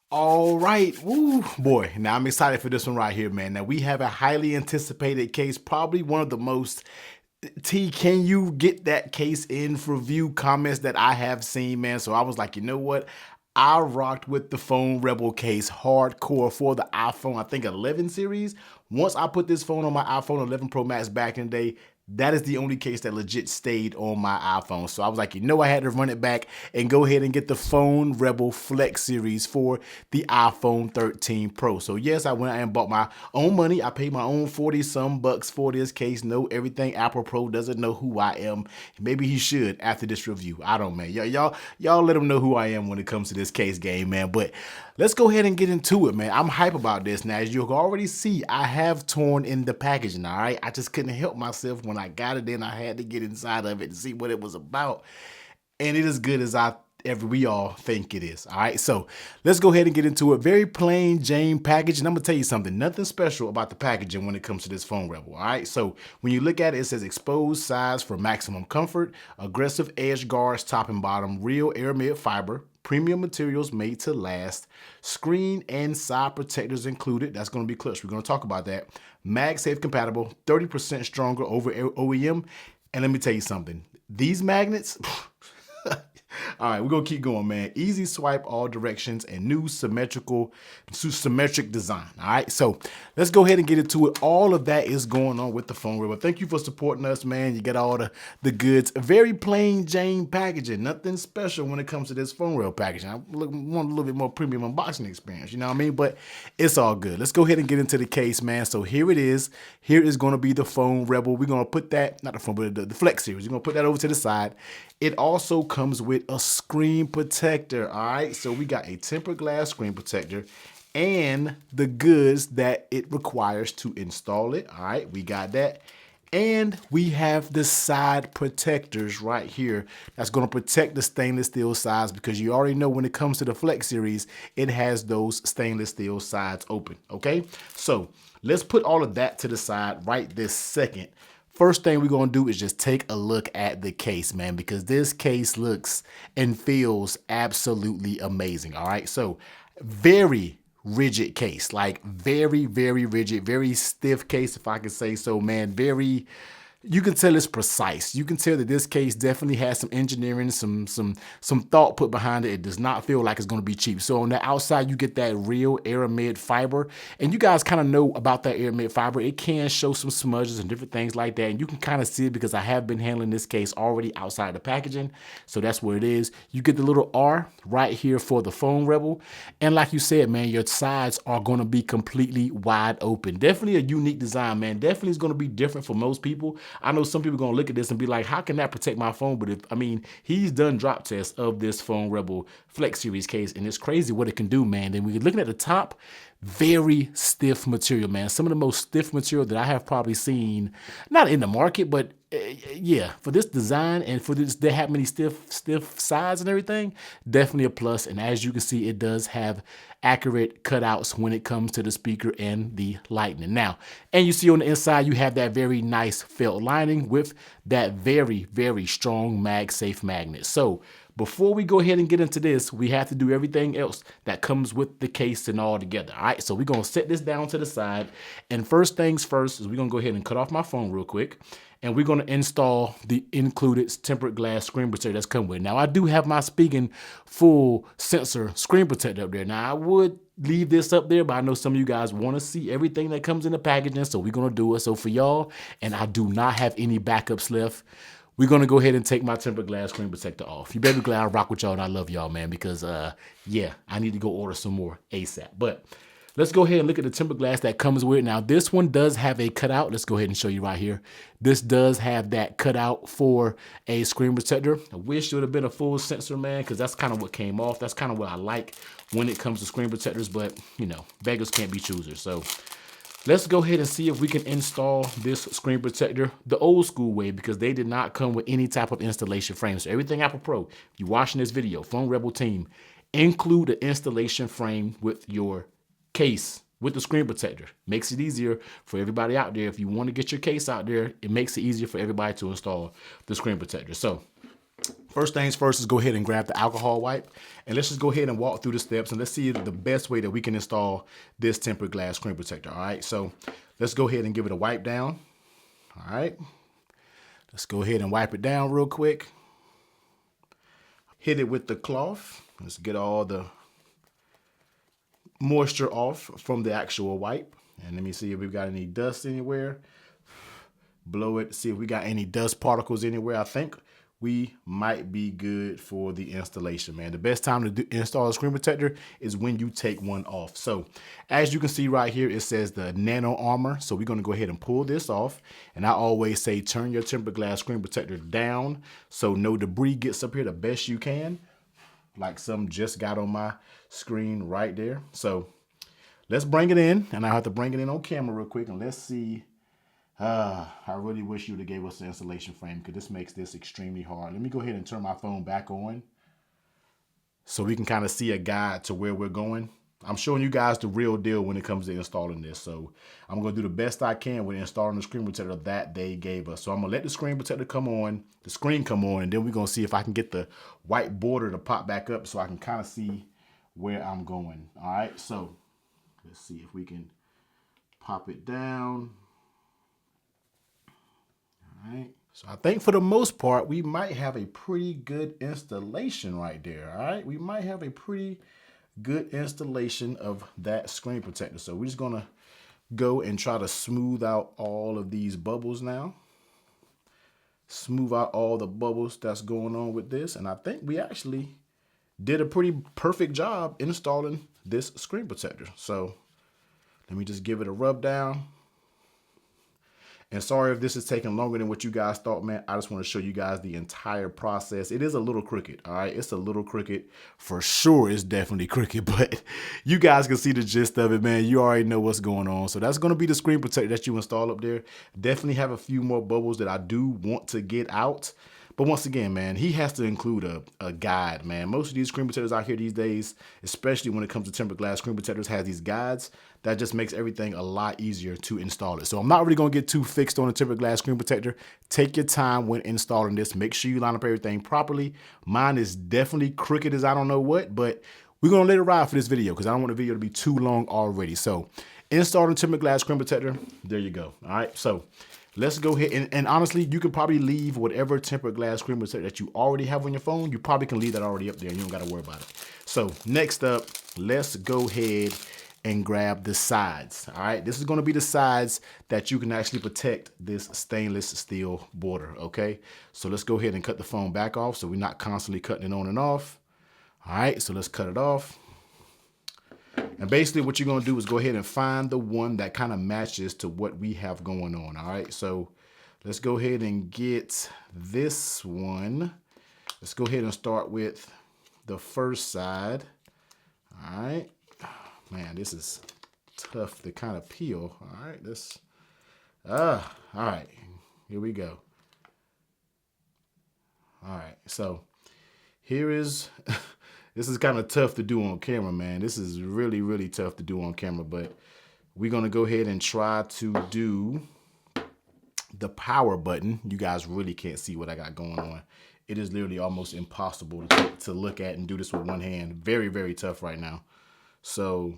All right. Woo, boy. Now I'm excited for this one right here, man. Now we have a highly anticipated case, probably one of the most. T, can you get that case in for view comments that I have seen, man? So I was like, you know what? I rocked with the Phone Rebel case hardcore for the iPhone, I think 11 series. Once I put this phone on my iPhone 11 Pro Max back in the day, that is the only case that legit stayed on my iPhone. So I was like, I had to run it back and go ahead and get the Phone Rebel Flex series for the iPhone 13 Pro. So yes, I went and bought my own money. I paid my own 40 some bucks for this case. No, everything Apple Pro doesn't know who I am. Maybe he should after this review. I don't, man. Y'all let him know who I am when it comes to this case game, man. But let's go ahead and get into it, man. I'm hype about this. Now, as you can already see, I have torn in the packaging, all right? I just couldn't help myself when I got it in. I had to get inside of it and see what it was about. And it is good as we all think it is. All right, so let's go ahead and get into it. Very plain Jane package, and I'm gonna tell you something. Nothing special about the packaging when it comes to this Phone Rebel. All right, so when you look at it, it says exposed sides for maximum comfort, aggressive edge guards top and bottom, real aramid fiber, premium materials made to last, screen and side protectors included. That's going to be clutch. We're going to talk about that. MagSafe compatible, 30% stronger over OEM. And let me tell you something. These magnets, all right, we're gonna keep going, man. Easy swipe all directions and new symmetric design. All right, so let's go ahead and get into it. All of that is going on with the Phone Rebel. Thank you for supporting us, man. You get all the goods. Very plain Jane packaging. Nothing special when it comes to this Phone Rebel packaging. I want a little bit more premium unboxing experience. You know what I mean? But it's all good. Let's go ahead and get into the case, man. So here it is. Here is going to be the Phone Rebel. We're gonna put that, not the phone, but the Flex series. We're gonna put that over to the side. It also comes with a screen protector, all right? So we got a tempered glass screen protector and the goods that it requires to install it, all right? We got that. And we have the side protectors right here that's going to protect the stainless steel sides, because you already know when it comes to the Flex series, it has those stainless steel sides open, okay? So let's put all of that to the side right this second. First thing we're going to do is just take a look at the case, man, because this case looks and feels absolutely amazing. All right. So very rigid case, like very, very rigid, very stiff case, if I could say so, man. You can tell it's precise. You can tell that this case definitely has some engineering, some thought put behind it. It does not feel like it's going to be cheap. So on the outside, you get that real aramid fiber. And you guys kind of know about that aramid fiber. It can show some smudges and different things like that. And you can kind of see it because I have been handling this case already outside the packaging. So that's where it is. You get the little R right here for the Phone Rebel. And like you said, man, your sides are going to be completely wide open. Definitely a unique design, man. Definitely is going to be different for most people. I know some people are going to look at this and be like, how can that protect my phone? But he's done drop tests of this Phone Rebel Flex Series case, and it's crazy what it can do, man. Then we're looking at the top, very stiff material, man. Some of the most stiff material that I have probably seen, not in the market, but yeah, for this design and for this, they have many stiff sides and everything, definitely a plus. And as you can see, it does have accurate cutouts when it comes to the speaker and the lightning. Now, and you see on the inside, you have that very nice felt lining with that very, very strong MagSafe magnet. So before we go ahead and get into this, we have to do everything else that comes with the case and all together. All right, so we're going to set this down to the side. And first things first is we're going to go ahead and cut off my phone real quick. And we're going to install the included tempered glass screen protector that's come with it. Now, I do have my speaking full sensor screen protector up there. Now, I would leave this up there, but I know some of you guys want to see everything that comes in the packaging, so we're going to do it. So for y'all, and I do not have any backups left, we're going to go ahead and take my tempered glass screen protector off. You better be glad I rock with y'all, and I love y'all, man, because, yeah, I need to go order some more ASAP. But let's go ahead and look at the tempered glass that comes with it. Now, this one does have a cutout. Let's go ahead and show you right here. This does have that cutout for a screen protector. I wish it would have been a full sensor, man, because that's kind of what came off. That's kind of what I like when it comes to screen protectors, but, you know, beggars can't be choosers. So let's go ahead and see if we can install this screen protector the old school way, because they did not come with any type of installation frame. So everything Apple Pro, if you're watching this video, Phone Rebel team, include the installation frame with your case with the screen protector. Makes it easier for everybody out there. If you want to get your case out there, it makes it easier for everybody to install the screen protector. So First things first is go ahead and grab the alcohol wipe, and let's just go ahead and walk through the steps, and let's see the best way that we can install this tempered glass screen protector. All right, so let's go ahead and give it a wipe down. All right, let's go ahead and wipe it down real quick. Hit it with the cloth. Let's get all the moisture off from the actual wipe. And let me see if we've got any dust anywhere. Blow it, see if we got any dust particles anywhere. I think we might be good for the installation, man. The best time to install a screen protector is when you take one off. So as you can see right here, it says the nano armor. So we're gonna go ahead and pull this off. And I always say, turn your tempered glass screen protector down so no debris gets up here the best you can. Like some just got on my screen right there. So let's bring it in, and I have to bring it in on camera real quick, and let's see. I really wish you would have gave us the installation frame, because this makes this extremely hard. Let me go ahead and turn my phone back on so we can kind of see a guide to where we're going. I'm showing you guys the real deal when it comes to installing this. So I'm going to do the best I can with installing the screen protector that they gave us. So I'm going to let the screen protector come on, the screen come on, and then we're going to see if I can get the white border to pop back up so I can kind of see where I'm going. All right, so let's see if we can pop it down. All right. So I think for the most part, we might have a pretty good installation right there. All right. We might have a pretty good installation of that screen protector. So we're just going to go and try to smooth out all of these bubbles now. Smooth out all the bubbles that's going on with this. And I think we actually did a pretty perfect job installing this screen protector. So let me just give it a rub down. And sorry if this is taking longer than what you guys thought, man. I just want to show you guys the entire process. It is a little crooked, all right? It's a little crooked. For sure, it's definitely crooked, but you guys can see the gist of it, man. You already know what's going on. So that's going to be the screen protector that you install up there. Definitely have a few more bubbles that I do want to get out. But once again, man, he has to include a guide, man. Most of these screen protectors out here these days, especially when it comes to tempered glass screen protectors, has these guides. That just makes everything a lot easier to install it. So I'm not really going to get too fixed on a tempered glass screen protector. Take your time when installing this. Make sure you line up everything properly. Mine is definitely crooked as I don't know what, but we're going to let it ride for this video because I don't want the video to be too long already. So installing tempered glass screen protector, there you go. All right, so let's go ahead and honestly, you can probably leave whatever tempered glass screen protector that you already have on your phone. You probably can leave that already up there. You don't got to worry about it. So next up, let's go ahead and grab the sides. All right, this is going to be the sides that you can actually protect this stainless steel border. Okay, so let's go ahead and cut the phone back off so we're not constantly cutting it on and off. All right, so let's cut it off. And basically what you're going to do is go ahead and find the one that kind of matches to what we have going on. All right, so let's go ahead and get this one. Let's go ahead and start with the first side. All right, man, this is tough to kind of peel. All right, all right, here we go. All right, so here is this is kind of tough to do on camera, man. This is really, really tough to do on camera, but we're going to go ahead and try to do the power button. You guys really can't see what I got going on. It is literally almost impossible to look at and do this with one hand. Very, very tough right now. So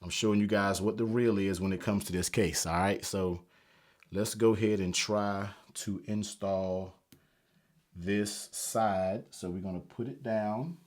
I'm showing you guys what the real is when it comes to this case. All right, so let's go ahead and try to install this side. So we're going to put it down.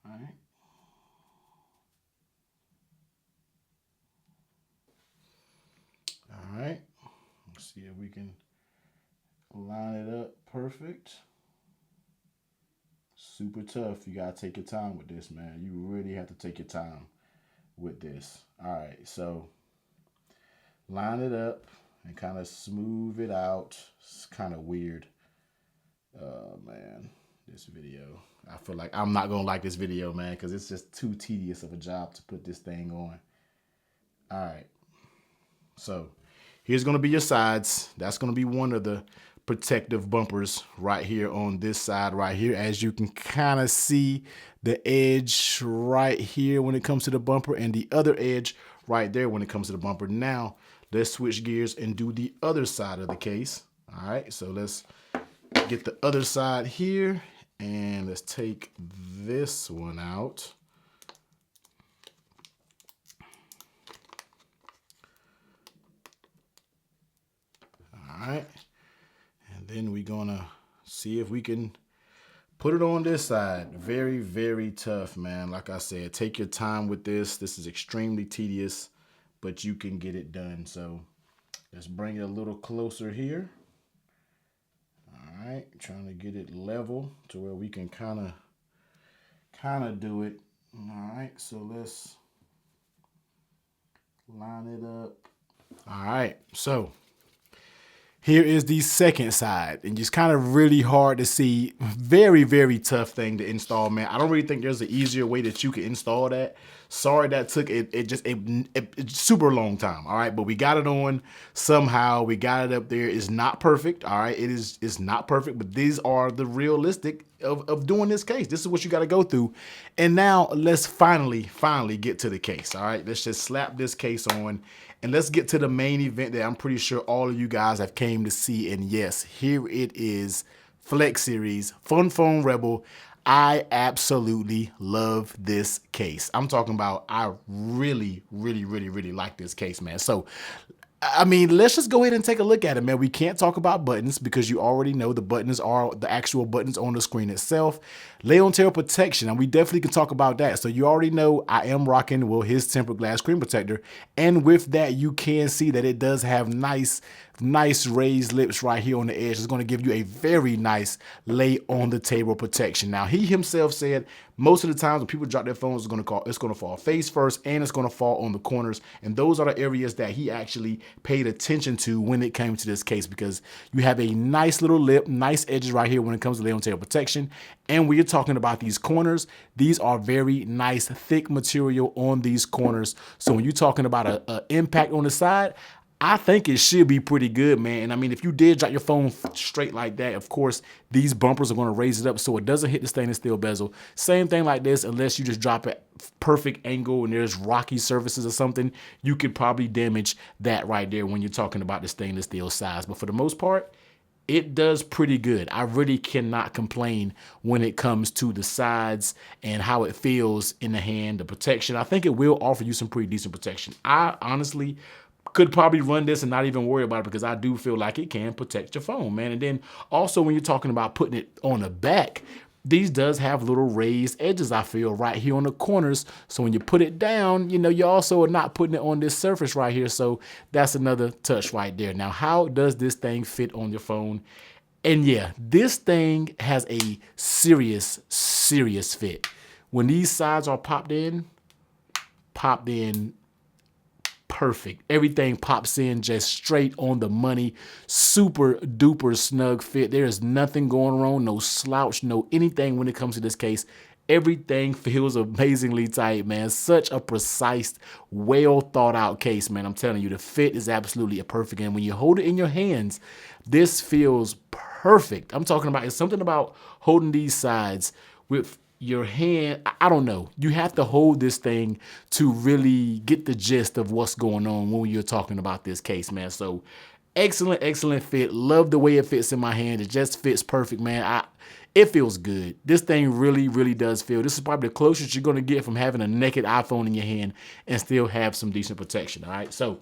All right. All right. Let's see if we can line it up perfect. Super tough. You gotta take your time with this, man. You really have to take your time with this. All right. So line it up and kind of smooth it out. It's kind of weird. Man, this video. I feel like I'm not gonna like this video, man, because it's just too tedious of a job to put this thing on. All right, so here's gonna be your sides. That's gonna be one of the protective bumpers right here on this side right here. As you can kind of see the edge right here when it comes to the bumper, and the other edge right there when it comes to the bumper. Now let's switch gears and do the other side of the case. All right, so let's Get the other side here, and let's take this one out. All right, and then we're gonna see if we can put it on this side. Very, very tough, man. Like I said, take your time with this. This is extremely tedious, but you can get it done. So let's bring it a little closer here. All right, trying to get it level to where we can kind of do it. All right, so let's line it up. All right, so here is the second side, and just kind of really hard to see. Very, very tough thing to install, man. I don't really think there's an easier way that you can install that. Sorry that took it super long time. All right, but we got it on somehow. We got it up there. It's not perfect. All right, it's not perfect, but these are the realistic of doing this case. This is what you got to go through. And now let's finally get to the case. All right, let's just slap this case on. And let's get to the main event that I'm pretty sure all of you guys have came to see. And yes, here it is, Flex Series, Fun Phone Rebel. I absolutely love this case. I'm talking about, I really, really, really, really like this case, man. So, I mean, let's just go ahead and take a look at it, man. We can't talk about buttons because you already know the buttons are the actual buttons on the screen itself. Lay on tail protection, and we definitely can talk about that. So you already know I am rocking, well, his tempered glass screen protector. And with that, you can see that it does have nice raised lips right here on the edge. It's going to give you a very nice lay on the table protection. Now, he himself said most of the times when people drop their phones, it's going to fall face first, and it's going to fall on the corners. And those are the areas that he actually paid attention to when it came to this case, because you have a nice little lip, nice edges right here when it comes to lay on table protection. And we're talking about these corners. These are very nice, thick material on these corners. So when you're talking about an impact on the side, I think it should be pretty good, man. And I mean, if you did drop your phone straight like that, of course, these bumpers are going to raise it up so it doesn't hit the stainless steel bezel. Same thing like this, unless you just drop it perfect angle and there's rocky surfaces or something, you could probably damage that right there when you're talking about the stainless steel size. But for the most part, it does pretty good. I really cannot complain when it comes to the sides and how it feels in the hand, the protection. I think it will offer you some pretty decent protection. I honestly could probably run this and not even worry about it, because I do feel like it can protect your phone, man. And then also when you're talking about putting it on the back, these does have little raised edges, I feel, right here on the corners. So when you put it down, you know, you also are not putting it on this surface right here. So that's another touch right there. Now, how does this thing fit on your phone? And yeah, this thing has a serious fit. When these sides are popped in perfect. Everything pops in just straight on the money. Super duper snug fit. There is nothing going wrong, no slouch, no anything when it comes to this case. Everything feels amazingly tight, man. Such a precise, well thought out case, man. I'm telling you, the fit is absolutely perfect. And when you hold it in your hands, this feels perfect. I'm talking about, it's something about holding these sides with your hand. I don't know. You have to hold this thing to really get the gist of what's going on when you're talking about this case, man. So excellent fit. Love the way it fits in my hand. It just fits perfect, man. It feels good. This thing really does feel. This is probably the closest you're going to get from having a naked iPhone in your hand and still have some decent protection. All right. So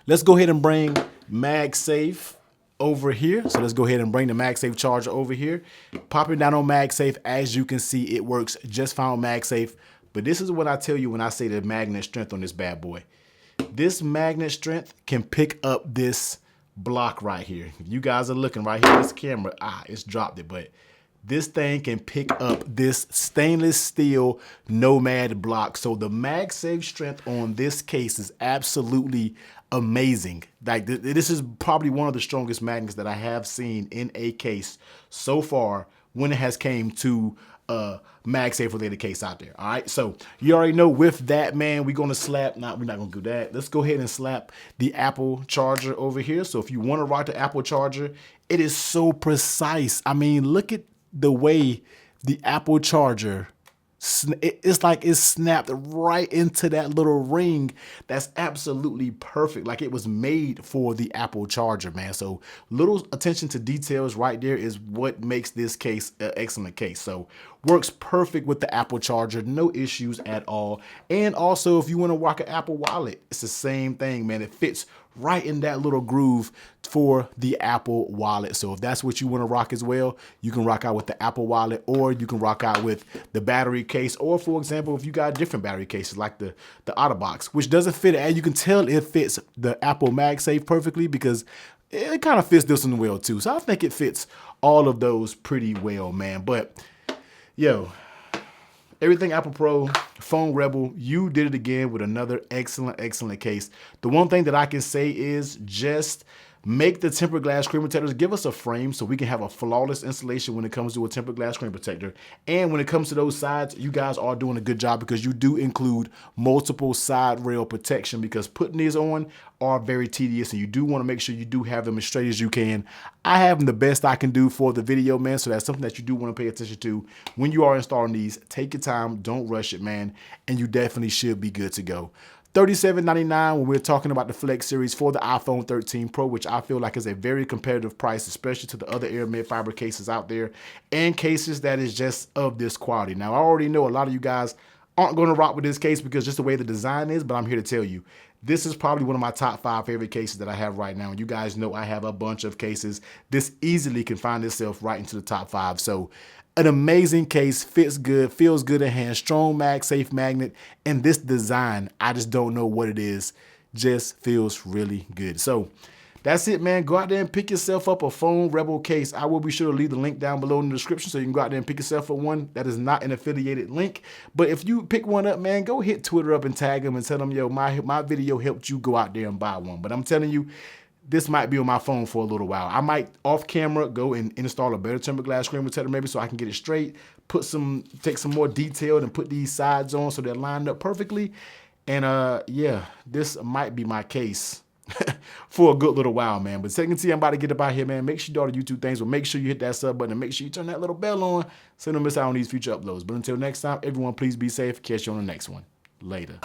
let's go ahead and bring MagSafe over here. So let's go ahead and bring the MagSafe charger over here. Pop it down on MagSafe. As you can see, it works just fine on MagSafe. But this is what I tell you when I say the magnet strength on this bad boy. This magnet strength can pick up this block right here. If you guys are looking right here, this camera, it's dropped it, but this thing can pick up this stainless steel Nomad block. So the MagSafe strength on this case is absolutely amazing. Like this is probably one of the strongest magnets that I have seen in a case so far when it has came to MagSafe related case out there. All right, so you already know with that, man, we're gonna slap. We're not gonna do that. Let's go ahead and slap the Apple charger over here. So if you want to rock the Apple charger, it is so precise. I mean, look at the way the Apple charger It's like it snapped right into that little ring. That's absolutely perfect. Like it was made for the Apple charger, man. So little attention to details right there is what makes this case an excellent case. So works perfect with the Apple charger, no issues at all. And also if you want to rock an Apple wallet, it's the same thing, man. It fits right in that little groove for the Apple wallet. So if that's what you want to rock as well, you can rock out with the Apple wallet, or you can rock out with the battery case, or for example, if you got different battery cases like the OtterBox, which doesn't fit, and you can tell it fits the Apple MagSafe perfectly because it kind of fits this one well too. So I think it fits all of those pretty well, man. But yo, everything Apple Pro, Phone Rebel, you did it again with another excellent case. The one thing that I can say is just make the tempered glass screen protectors, give us a frame so we can have a flawless installation when it comes to a tempered glass screen protector. And when it comes to those sides, you guys are doing a good job because you do include multiple side rail protection, because putting these on are very tedious and you do want to make sure you do have them as straight as you can. I have them the best I can do for the video, man. So that's something that you do want to pay attention to when you are installing these. Take your time, don't rush it, man. And you definitely should be good to go. $37.99 when we're talking about the Flex series for the iPhone 13 Pro, which I feel like is a very competitive price, especially to the other Air mid-fiber cases out there and cases that is just of this quality. Now, I already know a lot of you guys aren't going to rock with this case because just the way the design is, but I'm here to tell you, this is probably one of my top 5 favorite cases that I have right now. And you guys know I have a bunch of cases. This easily can find itself right into the top 5. So an amazing case, fits good, feels good in hand, strong MagSafe magnet, and this design, I just don't know what it is, just feels really good. So that's it, man. Go out there and pick yourself up a Phone Rebel case. I will be sure to leave the link down below in the description so you can go out there and pick yourself up one. That is not an affiliated link. But if you pick one up, man, go hit Twitter up and tag them and tell them, yo, my video helped you go out there and buy one. But I'm telling you, this might be on my phone for a little while. I might off camera go and install a better tempered glass screen protector maybe so I can get it straight, take some more detail and put these sides on so they're lined up perfectly. And yeah, this might be my case for a good little while, man. But second T, I'm about to get up out here, man. Make sure you do all the YouTube things, but make sure you hit that sub button and make sure you turn that little bell on so you don't miss out on these future uploads. But until next time, everyone, please be safe. Catch you on the next one. Later.